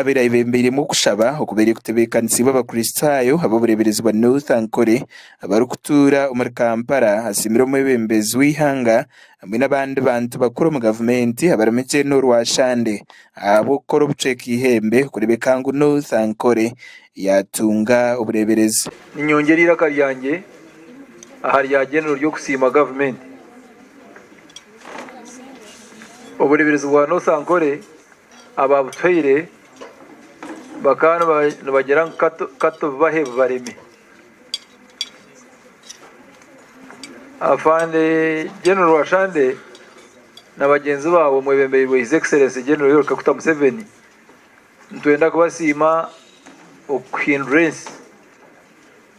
abera ibembere mu kushaba okubereye kutebekanisi b'abakristayo ababureberezwa North Ankole abarukutura umuri Kampala asimira mu ibembezi w'ihanga hamwe n'abandi bantu bakuru mu gavumenti abaramije n'Orwashande abokora obuceka ihembe kurebekangu North Ankole yatunga ubureberezi ninyongerira karyange ahari yagenero ryo kusima gavumenti ubureberezi bwa North Ankole ababutweire bakana bagera kato bahe bareme afande General Washande na bagenzi babo mu bembere bwa His Excellency General Yoweri Kaguta Museveni ntwenda kubasima okuhindurance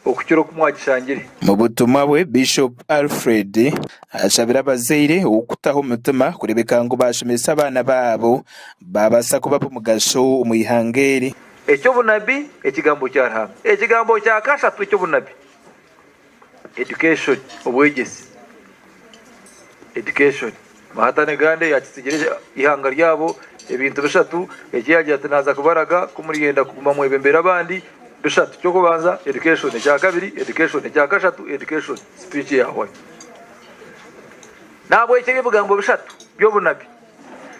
okucyoro kumwagishangire mu butumwa bwe Bishop Alfred ashabira abazeire okutaho umutima kurebeka ngo bashimisa abana babo babasa kuba mu gasho umuyihangeri ekyo bunabi ekigambo cyarha ekigambo cyakasha twicyo bunabi education obwegesi education mahatane gande yakisigereje ihanga ryabo ebintu bishatu ekiyagira tanaza kubaraga kumurigenda kuguma mu ebembera abandi bishatu cyo kubanza education cya kabiri education cya kashatu education speech yawe nabo icyo bivugambo bishatu byo bunabi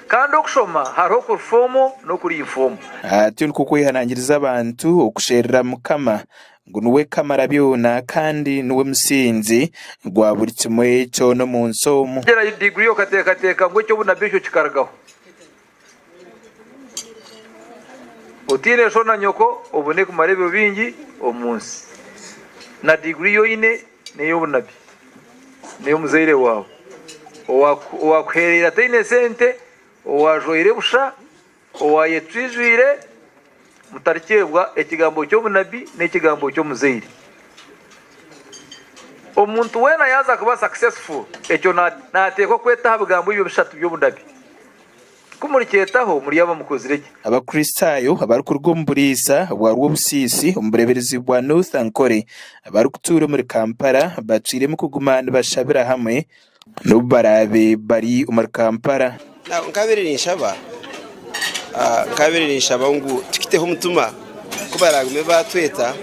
kandi okushoma haro kufomo no kuri inform ati nkuko yihanangiriza abantu okusherera mukama ngo nuwe kamara byona kandi nuwe musinzi gwa buri kimwe cyo no mu nsomo gera degree yo kateka ngo cyo bunabi cyo kikaragaho utire shona nyoko ubone kumarebero bingi omunsi na degree yo ine neyo bunabi neyo muzaire wawe owakherera tine sente owajoire busha owayetwijwire mutarikebwa ekigambo cyo bunabi n'ekigambo cyo muzaire omuntu wena yaza kuba successful ekyo nateko kweta habigambo ibyo bishatu byo bunabi kumuriketaho muri yaba mukozirege abakristayo abarukurwumburisa bwarwo busisi umbureberezi bwa North Ankole abarukutura muri Kampala bacire mu kugumana bashabira hamwe n'ubarabe bari umuri Kampala nkabiri nshaba ngo tukiteho umutuma kubaragume batweta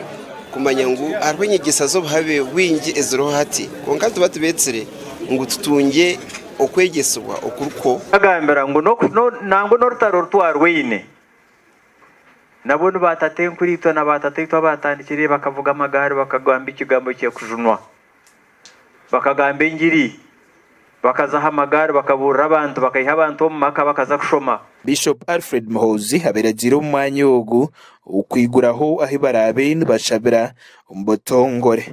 kumanya ngo arwenyegisa zo babe wingi ezero hati konka tubatubetsere ngo tutunge okwegeswa okuruko agambera ngo nango norutaro rutwarweine nabo batate nkurito na batate batandikire bakavuga amagare bakagamba ikigambo cye kujunwa bakagamba ingiri bakazaha amagare bakaburira abantu bakayiha abantu mu maka bakaza kushoma Bishop Alfred Muhozi aberagire umwanya wogu ukwiguraho aho barabe bashabira umbotongore